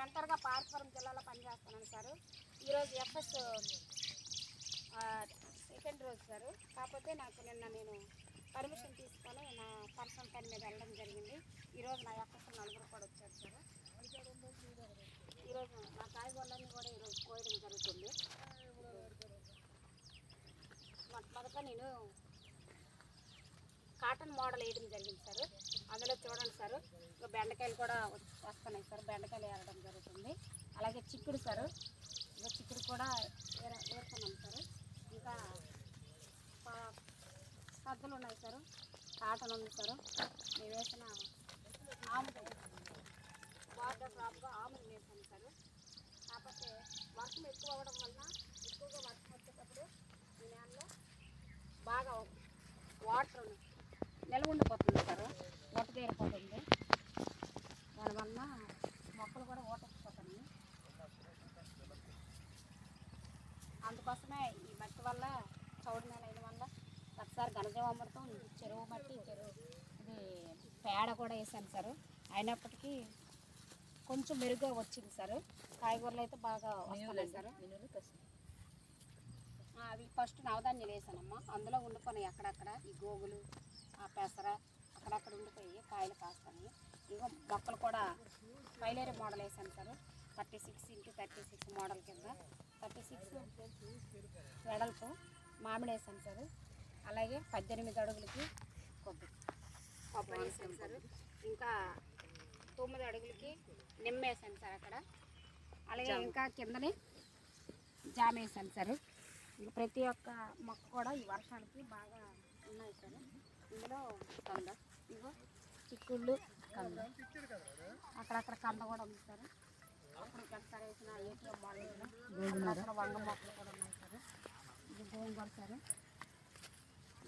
మెంటర్గా పార్వతీపురం జిల్లాలో పనిచేస్తున్నాను సార్. ఈరోజు ఎఫ్ఎస్ సెకండ్ రోజు సార్. కాకపోతే నాకు నేను పర్మిషన్ తీసుకొని నా పర్సనల్ పని మీద వెళ్ళడం జరిగింది. ఈరోజు నా ఎఫ్ఎస్ నలుగురు కూడా వచ్చారు సార్. ఈరోజు నా కాయగూరలన్నీ కూడా ఈరోజు కోయడం జరుగుతుంది. మొదట నేను కాటన్ మోడల్ వేయడం జరిగింది సార్. అందులో చూడండి సార్, ఇంకా బెండకాయలు కూడా వస్తున్నాయి సార్. బెండకాయలు వేయడం జరుగుతుంది. అలాగే చిక్కుడు సార్, ఇంకా చిక్కుడు కూడా వేస్తున్నాం సార్. ఇంకా సద్దులు ఉన్నాయి సార్, కాటన్ ఉంది సార్. నేను వేసిన ఆములు వాటర్ డ్రాప్గా ఆములు వేసాను సార్. కాకపోతే వర్షం ఎక్కువ అవ్వడం వలన ఎక్కువగా వర్షం వచ్చేటప్పుడు ఈ నేలలో బాగా వాటర్ నిల్వ ఉండిపోతుంది సార్, ఊట తీరిపోతుంది. దానివల్ల మొక్కలు కూడా ఊటకపోతున్నాయి. అందుకోసమే ఈ మట్టి వల్ల చౌడు నేల అయిన వల్ల ఒకసారి ఘనజీవామృతం చెరువు మట్టి ఇది పేడ కూడా వేసాను సార్. అయినప్పటికీ కొంచెం మెరుగ్గా వచ్చింది సార్. కాయగూరలు అయితే బాగా వస్తున్నాయి సార్. అవి ఫస్ట్ నవధాన్యాలు వేసానమ్మా. అందులో ఉండిపోయినాయి అక్కడక్కడ ఈ గోగులు, ఆ పెసర అక్కడక్కడ ఉండిపోయి కాయలు కాస్తాయి. ఇంకా మొక్కలు కూడా పైలేరు మోడల్ వేసాను సార్. 36x36 మోడల్ కింద 36 వెడల్పు మామిడి వేసాను సార్. అలాగే 18 అడుగులకి కొబ్బరి వేసాను సార్. ఇంకా 9 అడుగులకి నిమ్మ వేసాను సార్ అక్కడ. అలాగే ఇంకా కిందని జామ వేసాను సార్. ఇంకా ప్రతి ఒక్క మొక్క కూడా ఈ వర్షానికి బాగా ఉన్నాయి సార్. ఇందులో కంద, ఇగో చిక్కుళ్ళు, కంద, అక్కడక్కడ కంద కూడా ఉంది సార్. అప్పుడు ఒకసారి వేసిన ఏటీఎం మోడల్ అక్కడ వంగ మొక్కలు కూడా ఉన్నాయి సార్. ఇది గోంగూర సార్.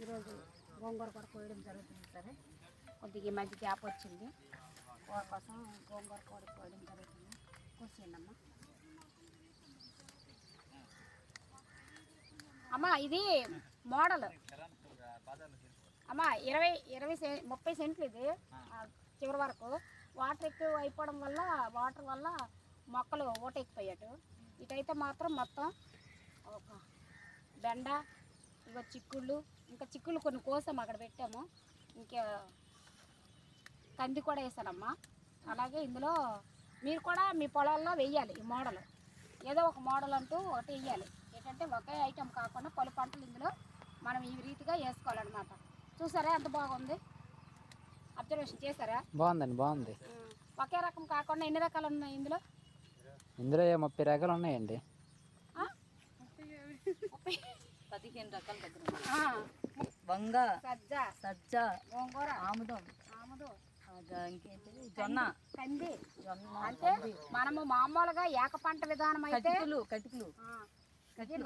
ఈరోజు గోంగూర కూడా కోయడం జరుగుతుంది సార్. కొద్దిగా ఈ మధ్య గ్యాప్ వచ్చింది, కూర కోసం గోంగూర కూడా కోయడం జరుగుతుంది. కూర్చోండి అమ్మ. అమ్మా ఇది మోడల్ అమ్మా 30 సెంట్లు ఇది. చివరి వరకు వాటర్ ఎక్కువ అయిపోవడం వల్ల వాటర్ వల్ల మొక్కలు ఊట ఎక్కిపోయాడు. ఇటైతే మాత్రం మొత్తం ఒక బెండ, ఇక చిక్కుళ్ళు, ఇంకా చిక్కుళ్ళు కొన్ని కోసాము అక్కడ పెట్టాము. ఇంకా కంది కూడా వేసానమ్మా. అలాగే ఇందులో మీరు కూడా మీ పొలాల్లో వెయ్యాలి ఈ మోడల్. ఏదో ఒక మోడల్ అంటూ ఒకటి వేయాలి. ఏంటంటే ఒకే ఐటెం కాకుండా పలు పంటలు ఇందులో మనం ఈ రీతిగా వేసుకోవాలన్నమాట. చూసారా ఎంత బాగుంది, అబ్జర్వేషన్ చేశారా? బాగుందండి, బాగుంది. ఒకే రకం కాకుండా ఎన్ని రకాలు ఉన్నాయి ఇందులో? 30 రకాలు ఉన్నాయండి. 15 రకాల దగ్గర వంగ, సజ్జ, గోంగూర, ఆముదం, జొన్న, కంది. అంటే మనము మామూలుగా ఏక పంట విధానం అయితే కటికలు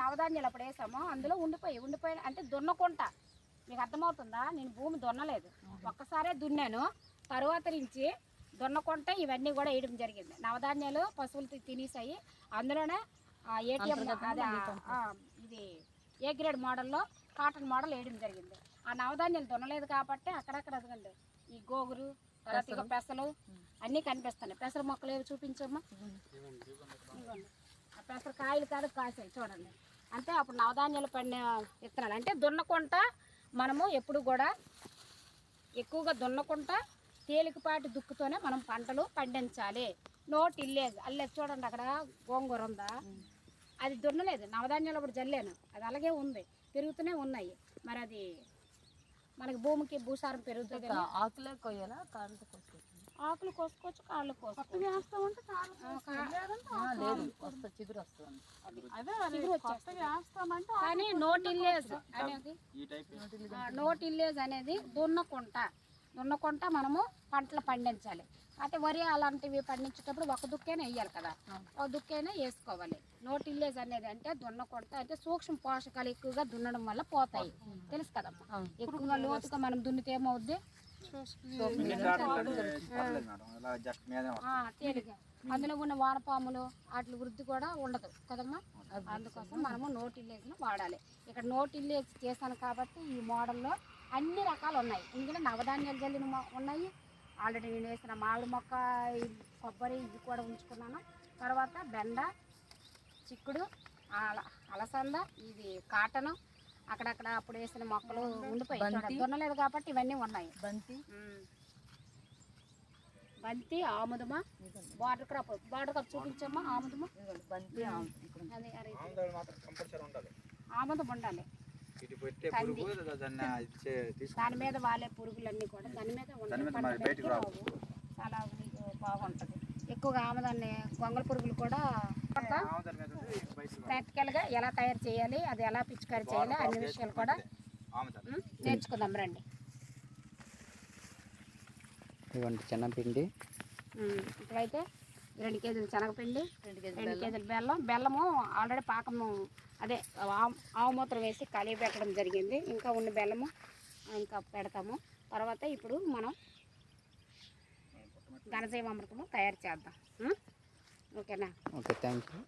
నవధాన్యాలు అప్పుడు వేసాము. అందులో ఉండిపోయి అంటే దున్నకుంటా. మీకు అర్థమవుతుందా? నేను భూమి దున్నలేదు, ఒక్కసారే దున్నాను. తరువాత నుంచి దున్నకుంట ఇవన్నీ కూడా వేయడం జరిగింది. నవధాన్యాలు పశువులు తినేసాయి. అందులోనే ఏటీఎం ఇది ఏ గ్రేడ్ మోడల్లో కాటన్ మోడల్ వేయడం జరిగింది. ఆ నవధాన్యాలు దున్నలేదు కాబట్టి అక్కడక్కడ అదిగండి ఈ గోగురు, తర్వాత ఇక పెసలు అన్నీ కనిపిస్తున్నాయి. పెసర మొక్కలు ఏవి చూపించమ్మా. ఇవ్వండి, ఆ పెసర కాయలు కాదు కాసాయి చూడండి. అంటే అప్పుడు నవధాన్యాలు పడిన విత్తనాలు. అంటే దున్నకుంట మనము ఎప్పుడు కూడా ఎక్కువగా దున్నకుంటా తేలికపాటి దుక్కుతోనే మనం పంటలు పండించాలి. నోట్ ఇల్లేజ్ అల్లేదు చూడండి, అక్కడ గోంగూర ఉందా, అది దున్నలేదు. నవధాన్యాలు అప్పుడు జల్లాను, అది అలాగే ఉంది, పెరుగుతూనే ఉన్నాయి. మరి అది మనకి భూమికి భూసారం పెరుగుతుంది. ఆకులే కొయ్యాలా, కాళ్ళతో కోసుకోవచ్చు? ఆకులు కోసుకోవచ్చు, కాళ్ళు కోసుకోవచ్చు. చిగురు వస్తుంది. కానీ నోట్ ఇల్లేజ్ అనేది దున్నకుంట మనము పంటలు పండించాలి. అయితే వరి అలాంటివి పండించేటప్పుడు ఒక దుక్కైనా వేయాలి కదా, ఒక దుక్కైనా వేసుకోవాలి. నోట్ ఇల్లేజ్ అనేది అంటే దున్నకుంట అంటే సూక్ష్మ పోషకాలు ఎక్కువగా దున్నడం వల్ల పోతాయి, తెలుసు కదమ్మా. ఎక్కువగా లోతుగా మనం దున్నితే ఏమవుద్ది, తేలిగా అందులో ఉన్న వానపాములు వాటి వృద్ధి కూడా ఉండదు కదమ్మా. అందుకోసం మనము నోట్ ఇల్లేజ్ను వాడాలి. ఇక్కడ నోట్ ఇల్లేజ్ చేశాను కాబట్టి ఈ మోడల్లో అన్ని రకాలు ఉన్నాయి. ఇందులో నవధాన్యాలు జల్లిన ఉన్నాయి. ఆల్రెడీ నేను వేసిన మామిడి మొక్క కొబ్బరి ఇవి కూడా ఉంచుకున్నాను. తర్వాత బెండ, చిక్కుడు, అలసంద, ఇది కాటను, అక్కడక్కడ అప్పుడు వేసిన మొక్కలు ఉండిపోయి దున్నలేదు కాబట్టి ఇవన్నీ ఉన్నాయి. బంతి, ఆముదమా, బార్డర్ క్రాప్ చూపించమ్మా. ఆముదమా, ఆముదం ఉండాలి. దాని మీద వాళ్ళే పురుగులన్నీ కూడా దాని మీద ఉంటాయి. చాలా బాగుంటుంది. ఎక్కువగా ఆముదాన్ని గొంగళ పురుగులు కూడా ప్రాక్టికల్గా ఎలా తయారు చేయాలి, అది ఎలా పిచికారీ చేయాలి అన్ని విషయాలు కూడా నేర్చుకుందాం రండి. ఇవ్వండి శనగపిండి. ఇప్పుడైతే 2 కేజీలు శనగపిండి, 2 కేజీలు బెల్లము ఆల్రెడీ పాకము అదే ఆవు మూత్రం వేసి కలిపి పెట్టడం జరిగింది. ఇంకా ఉన్న బెల్లము ఇంకా పెడతాము. తర్వాత ఇప్పుడు మనం ఘనజీవామృతము తయారు చేద్దాం. ఓకేనా? Okay, thank you.